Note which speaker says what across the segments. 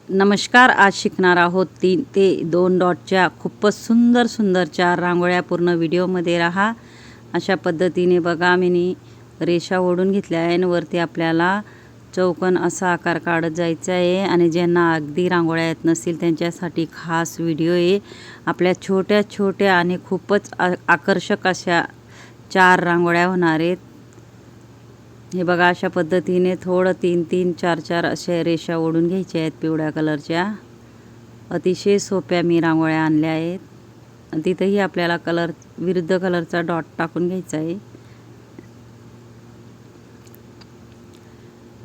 Speaker 1: नमस्कार. आज शिकणार आहोत 3 ते 2 डॉटच्या खूपच सुंदर सुंदर 4 रांगोळ्या. पूर्ण व्हिडिओमध्ये राहा. अशा पद्धतीने बघा मी रेषा ओढून घेतल्या आहे आणि वरती आपल्याला चौकोन असा आकार काढत जायचा आहे. आणि ज्यांना अगदी रांगोळ्या येत नसतील त्यांच्यासाठी खास व्हिडिओ आहे. आपल्या छोट्या छोट्या आणि खूपच आकर्षक अशा 4 रांगोळ्या होणार आहेत. हे बघा अशा पद्धतीने थोडं 3-3 4-4 अशा रेषा ओढून घ्यायच्या आहेत पिवळ्या कलरच्या. अतिशय सोप्या मी रांगोळ्या आणल्या आहेत. तिथेही आपल्याला विरुद्ध कलरचा डॉट टाकून घ्यायचा आहे.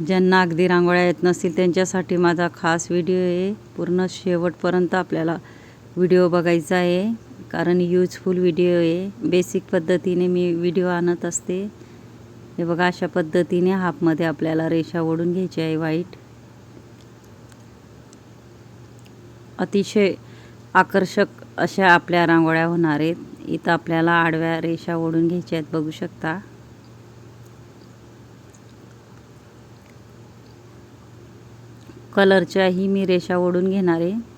Speaker 1: ज्यांना अगदी रांगोळ्या येत नसतील त्यांच्यासाठी माझा खास व्हिडिओ आहे. पूर्ण शेवटपर्यंत आपल्याला व्हिडिओ बघायचा आहे, कारण यूजफुल व्हिडिओ आहे. बेसिक पद्धतीने मी व्हिडिओ आणत असते. हे बघा अशा पद्धतीने हाफमध्ये आपल्याला रेषा ओढून घ्यायची आहे व्हाईट. अतिशय आकर्षक अशा आपल्या रांगोळ्या होणार आहेत. इथं आपल्याला आडव्या रेषा ओढून घ्यायच्या आहेत, बघू शकता. कलरच्याही मी रेषा ओढून घेणार आहे.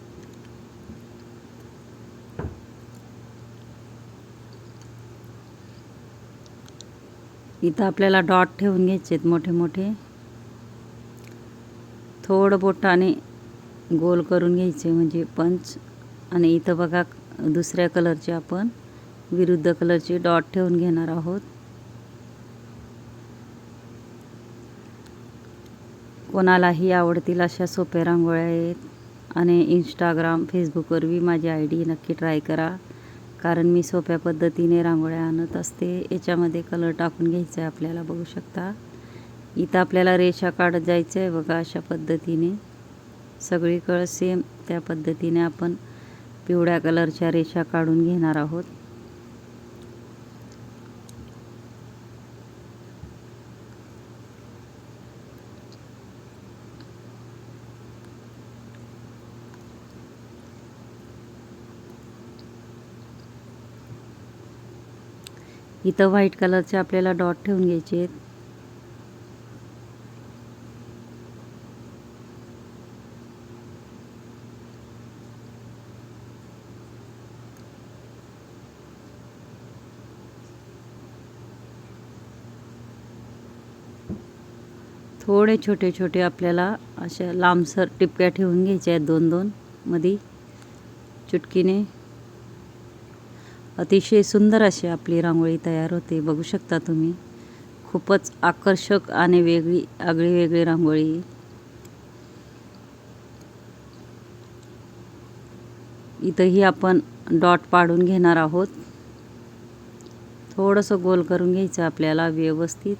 Speaker 1: इथं आपल्याला डॉट ठेवून घ्यायचे आहेत मोठे मोठे. थोडं बोटाने गोल करून घ्यायचे म्हणजे पंच. आणि इथं बघा दुसऱ्या कलरचे आपण विरुद्ध कलरचे डॉट ठेवून घेणार आहोत. कोणालाही आवडतील अशा सोप्या रांगोळ्या आहेत. आणि इंस्टाग्राम फेसबुकवरही माझी ID नक्की ट्राय करा, कारण मी सोप्या पद्धतीने रांगोळ्या आणत असते. याच्यामध्ये कलर टाकून घ्यायचा आहे आपल्याला, बघू शकता. इथं आपल्याला रेषा काढत जायचं आहे बघा अशा पद्धतीने. सगळीकडे सेम त्या पद्धतीने आपण पिवळ्या कलरच्या रेषा काढून घेणार आहोत. इथं व्हाईट कलरचे आपल्याला डॉट ठेवून घ्यायचे आहेत. थोडे छोटे छोटे आपल्याला अशा लांबसर टिपक्या ठेवून घ्यायच्या आहेत 2-2 मध्ये चुटकीने. अतिशय सुंदर अशी आपली रांगोळी तयार होते, बघू शकता तुम्ही. खूपच आकर्षक आणि आगळी रांगोळी. इथंही आपण डॉट पाडून घेणार आहोत. थोडंसं गोल करून घ्यायचं आपल्याला व्यवस्थित.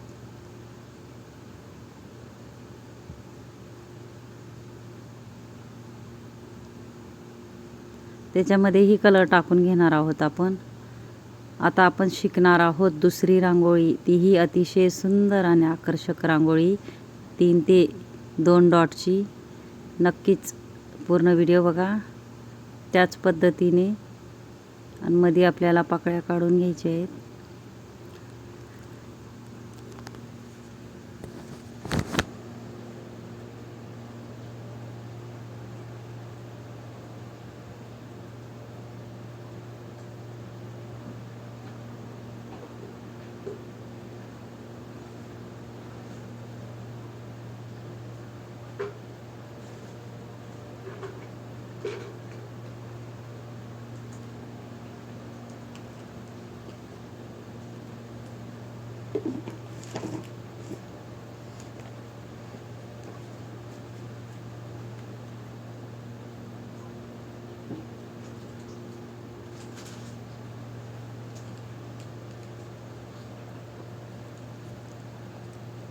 Speaker 1: त्याच्यामध्येही कलर टाकून घेणार आहोत आपण. आता आपण शिकणार आहोत दुसरी रांगोळी. तीही अतिशय सुंदर आणि आकर्षक रांगोळी 3 ते 2 डॉटची. नक्कीच पूर्ण व्हिडिओ बघा. त्याच पद्धतीने आणि मध्ये आपल्याला पाकळ्या काढून घ्यायच्या आहेत.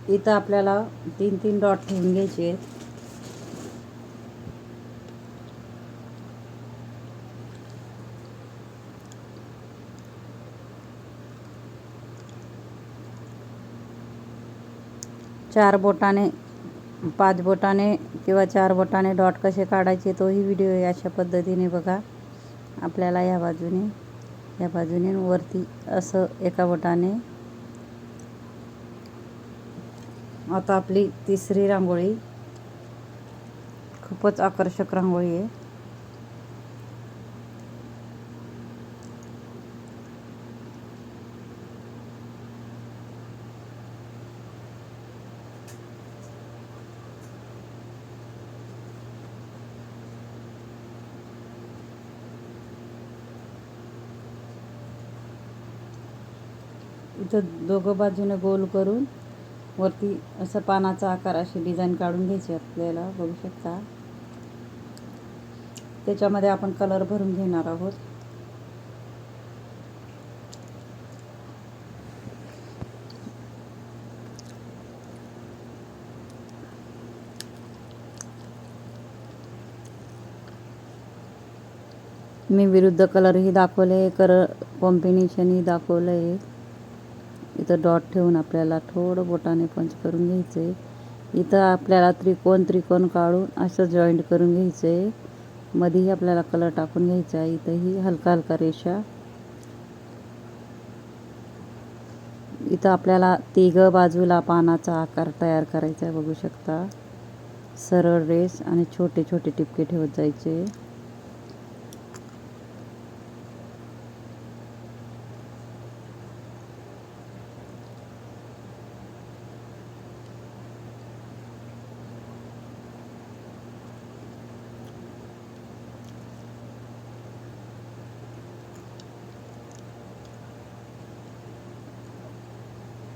Speaker 1: इथं आपल्याला 3-3 डॉट ठेवून घ्यायचे आहेत. चार बोटाने 5 बोटाने किंवा 4 बोटाने डॉट कसे काढायचे तोही व्हिडिओ आहे. अशा पद्धतीने बघा आपल्याला या बाजूने वरती असं एका बोटाने. आता आपली तिसरी रांगोळी खूपच आकर्षक रांगोळी आहे. इथं दोघं बाजूने गोल करून वरती असं पानाचा आकार अशी डिझाईन काढून घ्यायची आपल्याला, बघू शकता. त्याच्यामध्ये आपण कलर भरून घेणार आहोत. मी विरुद्ध कलरही दाखवले, कॉम्बिनेशनही दाखवलं आहे. इथं डॉट ठेवून आपल्याला थोडं बोटाने पंच करून घ्यायचं आहे. इथं आपल्याला त्रिकोण काढून असं जॉईंट करून घ्यायचं आहे. मध्येही आपल्याला कलर टाकून घ्यायचा आहे. इथंही हलका हलका रेषा. इथं आपल्याला तिघं बाजूला पानाचा आकार तयार करायचा आहे, बघू शकता. सरळ रेष आणि छोटे छोटे टिपके ठेवत जायचे.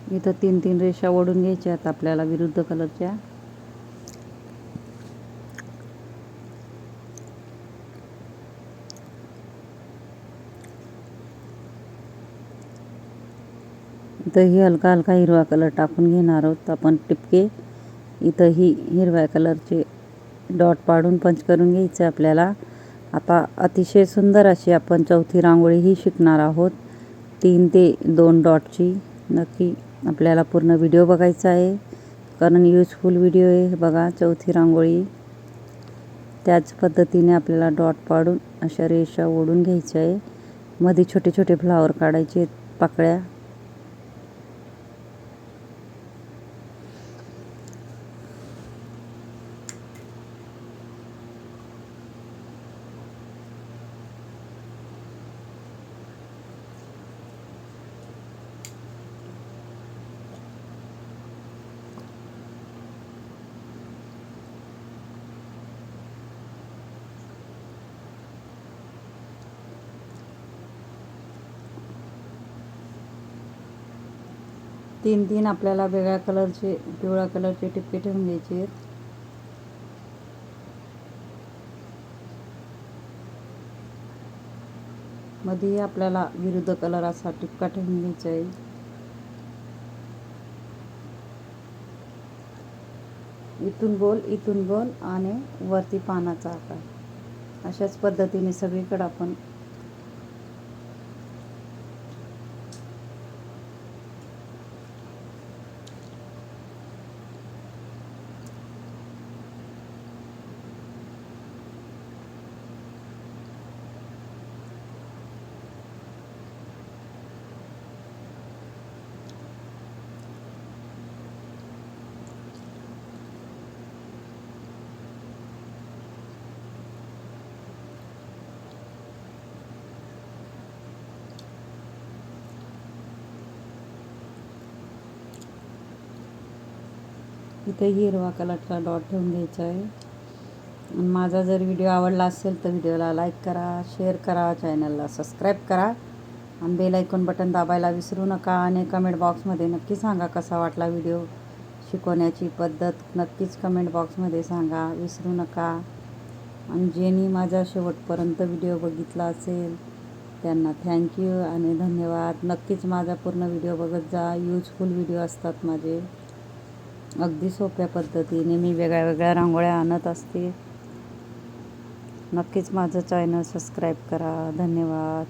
Speaker 1: इथं 3-3 रेषा ओढून घ्यायच्या आहेत आपल्याला विरुद्ध कलरच्या. इथंही हलका हलका हिरवा कलर टाकून घेणार आहोत आपण टिपके. इथंही हिरव्या कलरचे डॉट पाडून पंच करून घ्यायचे आपल्याला. आता अतिशय सुंदर अशी आपण चौथी रांगोळी ही शिकणार आहोत, 3 ते 2 डॉटची. नक्की आपल्याला पूर्ण व्हिडिओ बघायचा आहे, कारण यूजफुल व्हिडिओ आहे. बघा चौथी रांगोळी. त्याच पद्धतीने आपल्याला डॉट पाडून अशा रेषा ओढून घ्यायच्या आहे. मध्ये छोटे छोटे फ्लावर काढायचे, पाकळ्या. तीन आपल्याला वेगळ्या कलरचे, पिवळ्या कलरचे टिपके ठेवून घ्यायचे आहेत. मध्ये आपल्याला विरुद्ध कलर असा टिपका ठेवून घ्यायचा आहे. इथून गोल आणि वरती पानाचा आकार. अशाच पद्धतीने सगळीकडे आपण इथे हिरवा कलरचा डॉट ठेवून घ्यायचा आहे. माझा जर व्हिडिओ आवडला असेल तर व्हिडिओला लाईक करा, शेअर करा, चॅनलला सबस्क्राईब करा आणि बेल आयकॉन बटन दाबायला विसरू नका. आणि कमेंट बॉक्समध्ये नक्की सांगा कसा वाटला व्हिडिओ. शिकवण्याची पद्धत नक्कीच कमेंट बॉक्समध्ये सांगा, विसरू नका. आणि ज्यांनी माझा शेवटपर्यंत व्हिडिओ बघितला असेल त्यांना थँक्यू आणि धन्यवाद. नक्कीच माझा पूर्ण व्हिडिओ बघत जा. यूजफुल व्हिडिओ असतात माझे. अगदी सोप्या पद्धतीने मी वेगळ्या रांगोळ्या आणत असते. नक्कीच माझं चॅनल सबस्क्राईब करा. धन्यवाद.